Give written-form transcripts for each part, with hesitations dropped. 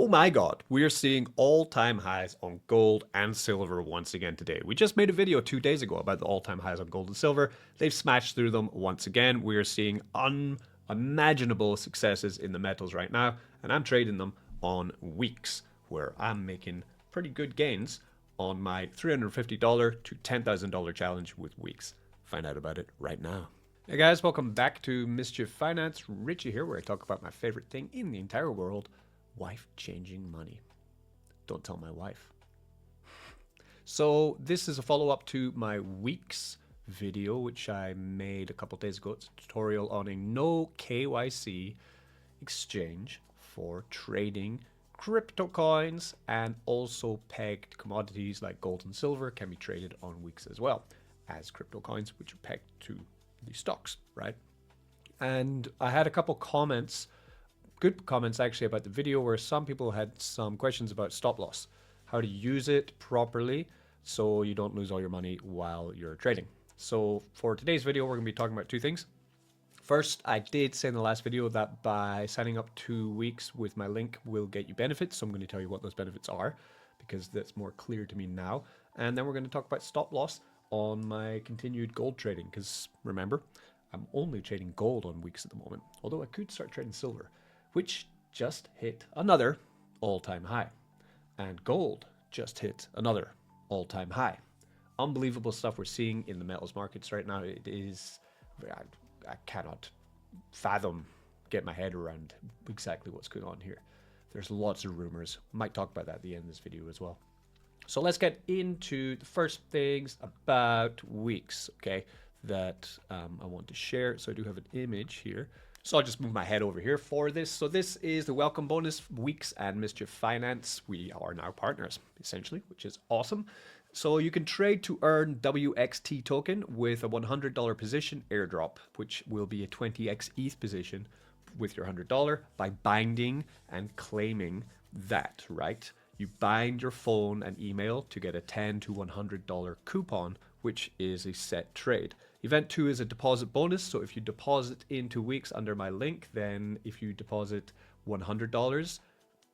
Oh my God, we are seeing all-time highs on gold and silver once again today. We just made a video 2 days ago about the all-time highs on gold and silver. They've smashed through them once again. We are seeing unimaginable successes in the metals right now, and I'm trading them on weeks, where I'm making pretty good gains on my $350 to $10,000 challenge with weeks. Find out about it right now. Hey guys, welcome back to Mischief Finance. Richie here, where I talk about my favorite thing in the entire world, wife-changing money. Don't tell my wife. So this is a follow-up to my weeks video, which I made a couple days ago. It's a tutorial on a no-KYC exchange for trading crypto coins, and also pegged commodities like gold and silver can be traded on weeks as well as crypto coins, which are pegged to the stocks, right? And I had a couple comments, good comments actually, about the video, where some people had some questions about stop loss, how to use it properly so you don't lose all your money while you're trading. So for today's video, we're going to be talking about two things. First, I did say in the last video that by signing up 2 weeks with my link will get you benefits. So I'm going to tell you what those benefits are, because that's more clear to me now. And then we're going to talk about stop loss on my continued gold trading, because remember, I'm only trading gold on weeks at the moment, although I could start trading silver, which just hit another all-time high, and gold just hit another all-time high. Unbelievable stuff we're seeing in the metals markets right now. It is, I cannot fathom, get my head around exactly what's going on here. There's lots of rumors. Might talk about that at the end of this video as well. So let's get into the first things about weeks, okay, that I want to share. So I do have an image here. So I'll just move my head over here for this. So this is the welcome bonus, Weeks and Mischief Finance. We are now partners, essentially, which is awesome. So you can trade to earn WXT token with a $100 position airdrop, which will be a 20x ETH position with your $100 by binding and claiming that, right? You bind your phone and email to get a $10 to $100 coupon, which is a set trade. Event 2 is a deposit bonus. So if you deposit into weeks under my link, then if you deposit $100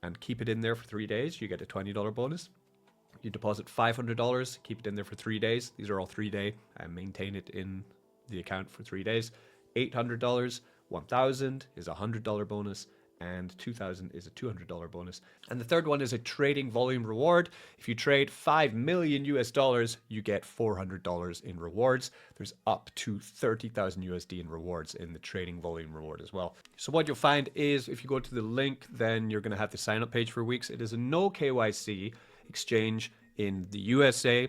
and keep it in there for 3 days, you get a $20 bonus. You deposit $500, keep it in there for 3 days. These are all 3-day, and maintain it in the account for 3 days. $800, $1,000 is a $100 bonus, and $2,000 is a $200 bonus. And the third one is a trading volume reward. If you trade 5 million US dollars, you get $400 in rewards. There's up to 30,000 USD in rewards in the trading volume reward as well. So what you'll find is if you go to the link, then you're going to have the sign up page for weeks. It is a no KYC exchange in the USA,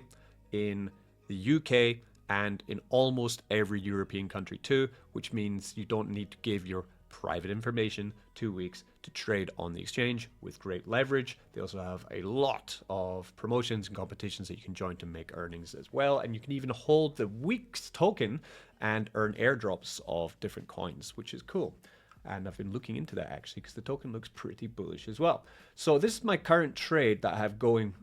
in the UK, and in almost every European country too, which means you don't need to give your private information 2 weeks to trade on the exchange with great leverage. They also have a lot of promotions and competitions that you can join to make earnings as well. And you can even hold the weeks token and earn airdrops of different coins, which is cool. And I've been looking into that actually, because the token looks pretty bullish as well. So this is my current trade that I have going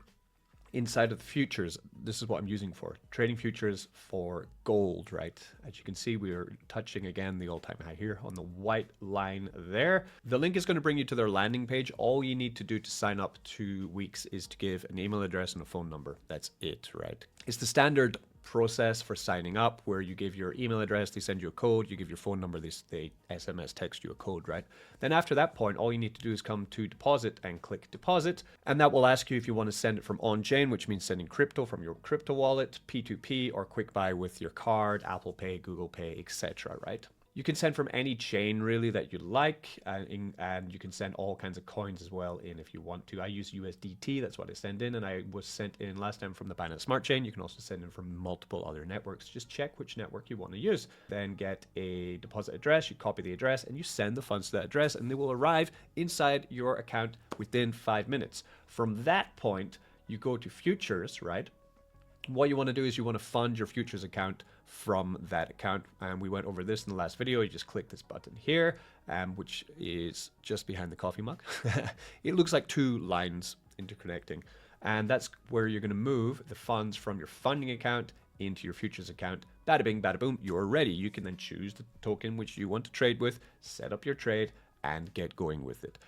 inside of the futures. This is what I'm using for trading futures for gold, right? As you can see, we are touching again the all-time high here on the white line there. The link is going to bring you to their landing page. All you need to do to sign up to weeks is to give an email address and a phone number. That's it, right? It's the standard process for signing up, where you give your email address, they send you a code, you give your phone number, they SMS text you a code, right? Then after that point, all you need to do is come to deposit and click deposit, and that will ask you if you want to send it from on-chain, which means sending crypto from your crypto wallet, P2P, or quick buy with your card, Apple Pay, Google Pay, etc., right? You can send from any chain really that you like, and you can send all kinds of coins as well in if you want to. I use USDT, that's what I send in, and I was sent in last time from the Binance Smart Chain. You can also send in from multiple other networks. Just check which network you want to use. Then get a deposit address, you copy the address, and you send the funds to that address, and they will arrive inside your account within 5 minutes. From that point, you go to futures, right? What you want to do is you want to fund your futures account from that account, and we went over this in the last video. You just click this button here, which is just behind the coffee mug. It looks like 2 lines interconnecting, and that's where you're going to move the funds from your funding account into your futures account. Bada bing, bada boom, you're ready. You can then choose the token which you want to trade with, set up your trade, and get going with it.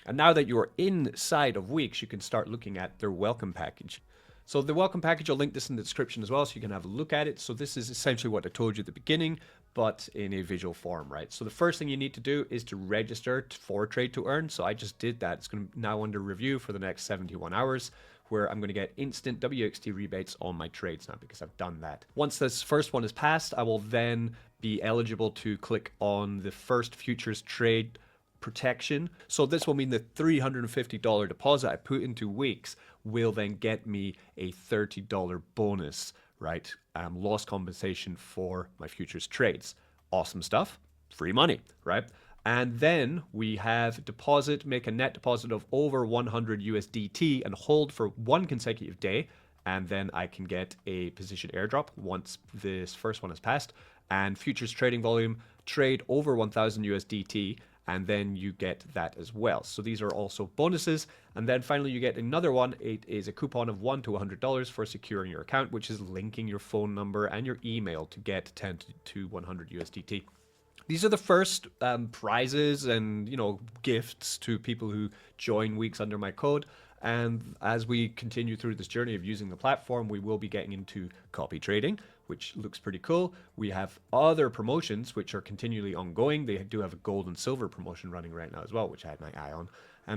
And now that you're inside of Weeks, you can start looking at their welcome package. So the welcome package, I'll link this in the description as well so you can have a look at it. So this is essentially what I told you at the beginning, but in a visual form, right? So the first thing you need to do is to register for Trade to Earn. So I just did that. It's going to now under review for the next 71 hours, where I'm going to get instant WXT rebates on my trades now because I've done that. Once this first one is passed, I will then be eligible to click on the first futures trade protection. So this will mean the $350 deposit I put into Weeks will then get me a $30 bonus, right? Loss compensation for my futures trades. Awesome stuff. Free money, right? And then we have deposit, make a net deposit of over 100 USDT and hold for one consecutive day. And then I can get a position airdrop once this first one has passed. And futures trading volume, trade over 1000 USDT, and then you get that as well. So these are also bonuses. And then finally you get another one. It is a coupon of $1 to $100 for securing your account, which is linking your phone number and your email to get 10 to 100 USDT. These are the first prizes and, you know, gifts to people who join Weeks under my code. And as we continue through this journey of using the platform, we will be getting into copy trading, which looks pretty cool. We have other promotions which are continually ongoing. They do have a gold and silver promotion running right now as well, which I had my eye on.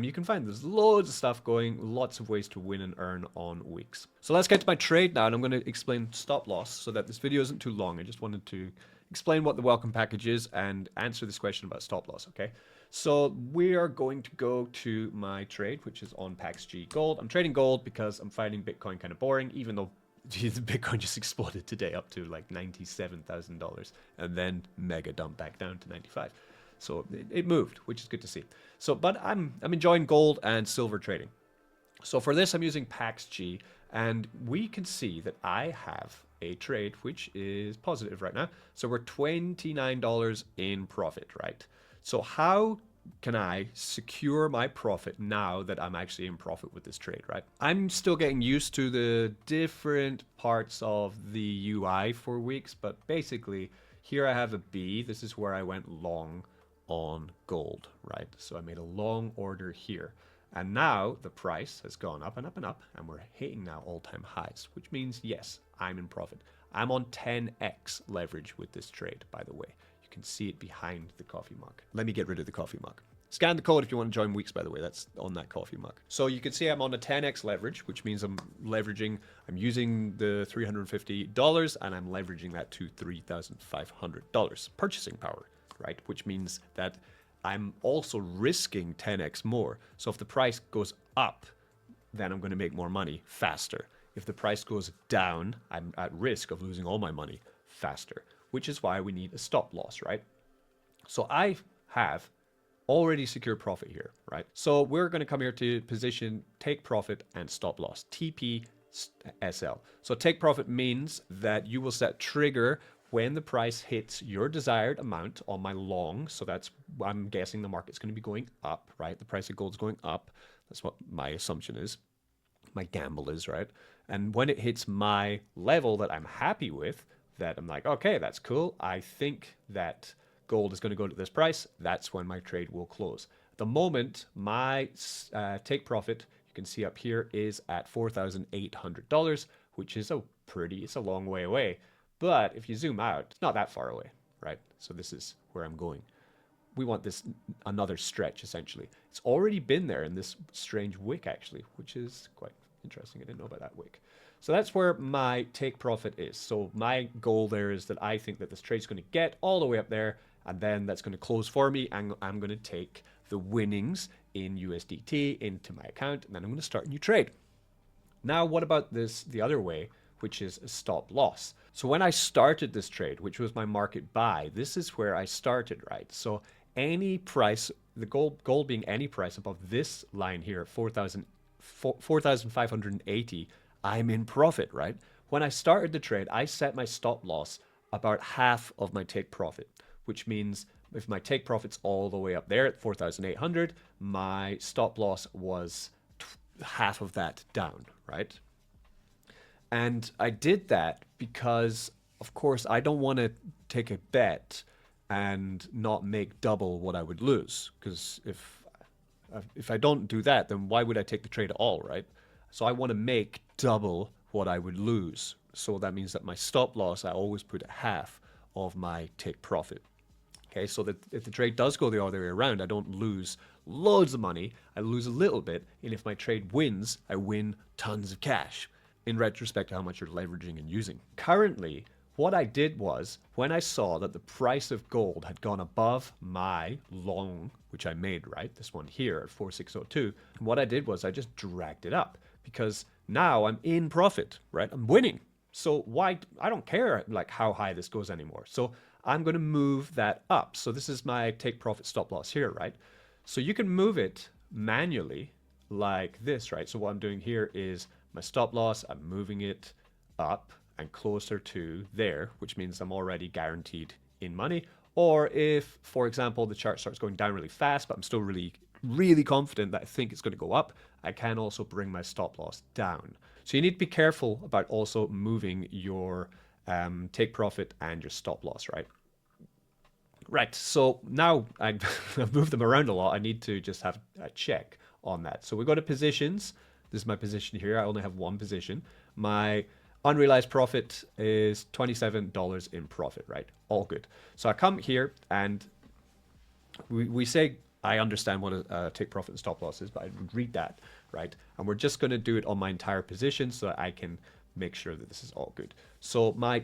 You can find there's loads of stuff going, lots of ways to win and earn on Weeks. So let's get to my trade now, and I'm going to explain stop loss so that this video isn't too long. I just wanted to explain what the welcome package is and answer this question about stop loss, okay? So we are going to go to my trade, which is on PaxG Gold. I'm trading gold because I'm finding Bitcoin kind of boring, even though Bitcoin just exploded today up to like $97,000 and then mega dump back down to 95. So it moved, which is good to see. So, but I'm enjoying gold and silver trading. So for this, I'm using PaxG, and we can see that I have a trade which is positive right now. So we're $29 in profit, right? So how can I secure my profit now that I'm actually in profit with this trade, right? I'm still getting used to the different parts of the UI for Weeks, but basically here I have a B. This is where I went long on gold, right? So I made a long order here. And now the price has gone up and up and up, and we're hitting now all-time highs, which means, yes, I'm in profit. I'm on 10x leverage with this trade, by the way. You can see it behind the coffee mug. Let me get rid of the coffee mug. Scan the code if you want to join Weeks, by the way. That's on that coffee mug. So you can see I'm on a 10x leverage, which means I'm using the $350 and I'm leveraging that to $3,500 purchasing power, right? Which means that I'm also risking 10x more. So if the price goes up, then I'm going to make more money faster. If the price goes down, I'm at risk of losing all my money faster, which is why we need a stop loss, right? So I have already secured profit here, right? So we're going to come here to position, take profit and stop loss, TPSL. So take profit means that you will set trigger when the price hits your desired amount on my long. So that's, I'm guessing the market's going to be going up, right? The price of gold is going up. That's what my assumption is. My gamble is, right? And when it hits my level that I'm happy with, that I'm like, okay, that's cool. I think that gold is going to go to this price. That's when my trade will close. At the moment, my take profit, you can see up here, is at $4,800, which is it's a long way away. But if you zoom out, it's not that far away, right? So this is where I'm going. We want this another stretch, essentially. It's already been there in this strange wick, actually, which is quite interesting. I didn't know about that wick. So that's where my take profit is. So my goal there is that I think that this trade's going to get all the way up there, and then that's going to close for me, and I'm going to take the winnings in USDT into my account, and then I'm going to start a new trade. Now, what about this the other way, which is a stop loss? So when I started this trade, which was my market buy, this is where I started, right? So any price, the gold being any price above this line here, 4,580, I'm in profit, right? When I started the trade, I set my stop loss about half of my take profit, which means if my take profit's all the way up there at 4,800, my stop loss was half of that down, right? And I did that because, of course, I don't want to take a bet and not make double what I would lose. Because if If I don't do that, then why would I take the trade at all, right? So I want to make double what I would lose. So that means that my stop loss, I always put at half of my take profit. Okay, so that if the trade does go the other way around, I don't lose loads of money, I lose a little bit, and if my trade wins, I win tons of cash, in retrospect to how much you're leveraging and using. Currently, what I did was, when I saw that the price of gold had gone above my long, which I made, right, this one here at 4602, what I did was I just dragged it up, because now I'm in profit, right, I'm winning. So why, I don't care like how high this goes anymore. So I'm going to move that up. So this is my take profit stop loss here, right? So you can move it manually like this, right? So what I'm doing here is my stop loss, I'm moving it up and closer to there, which means I'm already guaranteed in money. Or if, for example, the chart starts going down really fast, but I'm still really confident that I think it's going to go up, I can also bring my stop loss down. So you need to be careful about also moving your take profit and your stop loss, right? Right, so now I've moved them around a lot. I need to just have a check on that. So we go to positions. This is my position here. I only have one position. My unrealized profit is $27 in profit, right? All good. So I come here and we say, I understand what a take profit and stop loss is, but I read that, right? And we're just going to do it on my entire position so that I can make sure that this is all good. So my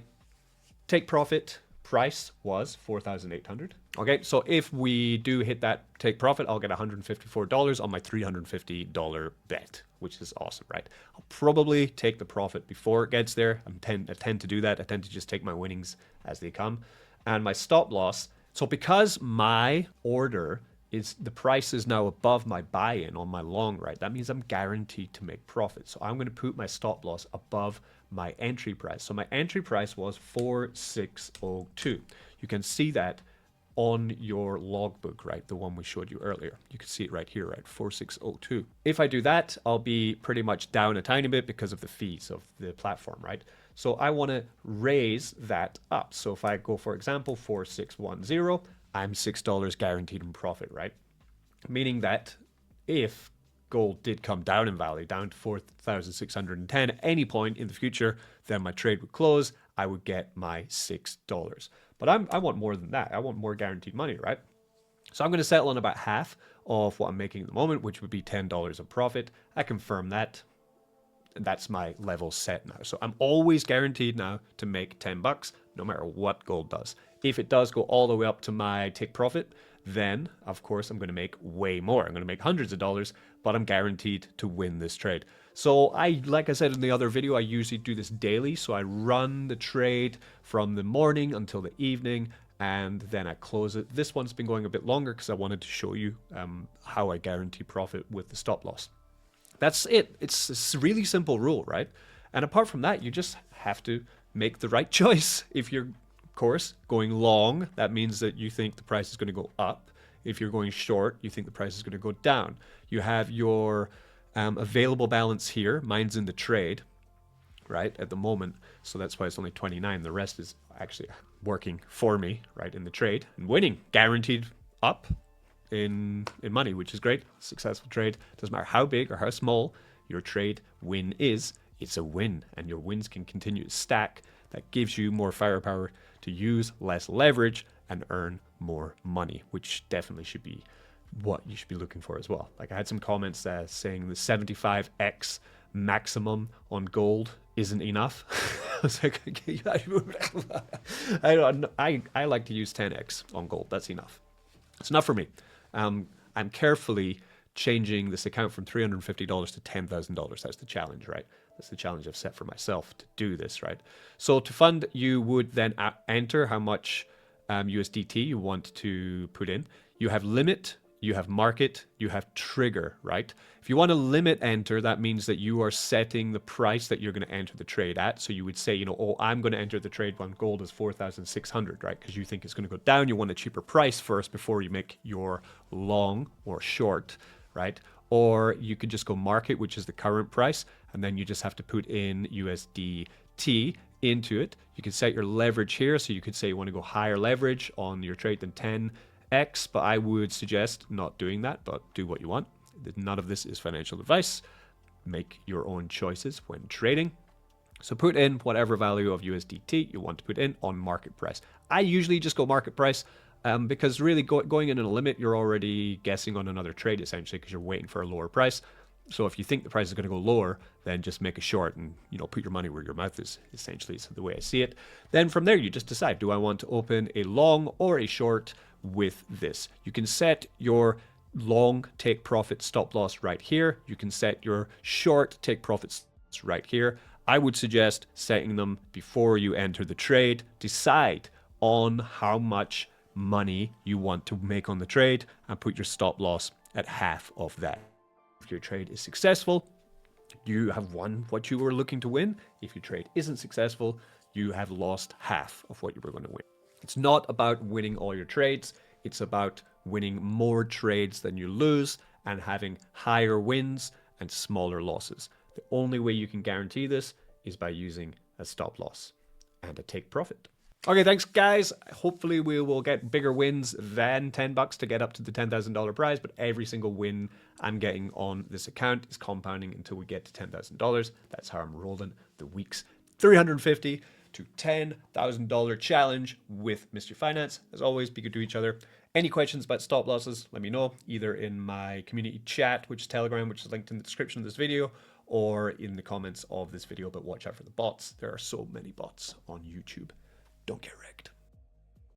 take profit price was 4,800. Okay, so if we do hit that take profit, I'll get $154 on my $350 bet, which is awesome, right? I'll probably take the profit before it gets there. I tend to do that. I tend to just take my winnings as they come. And my stop loss, so because my order is, the price is now above my buy-in on my long, right? That means I'm guaranteed to make profit. So I'm going to put my stop loss above my entry price. So my entry price was 4602. You can see that on your logbook, right? The one we showed you earlier. You can see it right here, right? 4602. If I do that, I'll be pretty much down a tiny bit because of the fees of the platform, right? So I want to raise that up. So if I go, for example, 4610, I'm $6 guaranteed in profit, right? Meaning that if gold did come down in value, down to 4,610 at any point in the future, then my trade would close. I would get my $6. But I want more than that. I want more guaranteed money, right? So I'm going to settle on about half of what I'm making at the moment, which would be $10 of profit. I confirm that. That's my level set now. So I'm always guaranteed now to make 10 bucks, no matter what gold does. If it does go all the way up to my take profit, then of course I'm going to make way more. I'm going to make hundreds of dollars, but I'm guaranteed to win this trade. So like I said in the other video, I usually do this daily. So I run the trade from the morning until the evening, and then I close it. This one's been going a bit longer because I wanted to show you how I guarantee profit with the stop loss. That's it. It's a really simple rule, right? And apart from that, you just have to make the right choice. If you're, of course, going long, that means that you think the price is going to go up. If you're going short, you think the price is going to go down. You have your available balance here. Mine's in the trade, right, at the moment. So that's why it's only 29. The rest is actually working for me, right, in the trade and winning, guaranteed up in money, which is great. Successful trade. Doesn't matter how big or how small your trade win is, it's a win, and your wins can continue to stack. That gives you more firepower to use less leverage and earn more money, which definitely should be what you should be looking for as well. Like I had some comments saying the 75x maximum on gold isn't enough. I was like, I like to use 10x on gold. That's enough. It's enough for me. I'm carefully changing this account from $350 to $10,000. That's the challenge, right? That's the challenge I've set for myself to do this, right? So to fund, you would then enter how much USDT you want to put in. You have limit, you have market, you have trigger, right? If you want to limit enter, that means that you are setting the price that you're going to enter the trade at. So you would say, you know, oh, I'm going to enter the trade when gold is 4,600, right? Because you think it's going to go down. You want a cheaper price first before you make your long or short, right? Or you could just go market, which is the current price, and then you just have to put in USDT into it. You can set your leverage here. So you could say you want to go higher leverage on your trade than 10x, but I would suggest not doing that, but do what you want. None of this is financial advice. Make your own choices when trading. So put in whatever value of USDT you want to put in on market price. I usually just go market price because really going in a limit, you're already guessing on another trade essentially because you're waiting for a lower price. So if you think the price is going to go lower, then just make a short and, you know, put your money where your mouth is, essentially, is the way I see it. Then from there, you just decide, do I want to open a long or a short with this? You can set your long take profit stop loss right here. You can set your short take profits right here. I would suggest setting them before you enter the trade. Decide on how much money you want to make on the trade and put your stop loss at half of that. If your trade is successful, you have won what you were looking to win. If your trade isn't successful, you have lost half of what you were going to win. It's not about winning all your trades. It's about winning more trades than you lose and having higher wins and smaller losses. The only way you can guarantee this is by using a stop loss and a take profit. Okay, thanks guys. Hopefully we will get bigger wins than $10 to get up to the $10,000 prize, but every single win I'm getting on this account is compounding until we get to $10,000. That's how I'm rolling the week's $350 to $10,000 challenge with Mischief Finance. As always, be good to each other. Any questions about stop losses, let me know, either in my community chat, which is Telegram, which is linked in the description of this video, or in the comments of this video, but watch out for the bots. There are so many bots on YouTube. Don't get wrecked.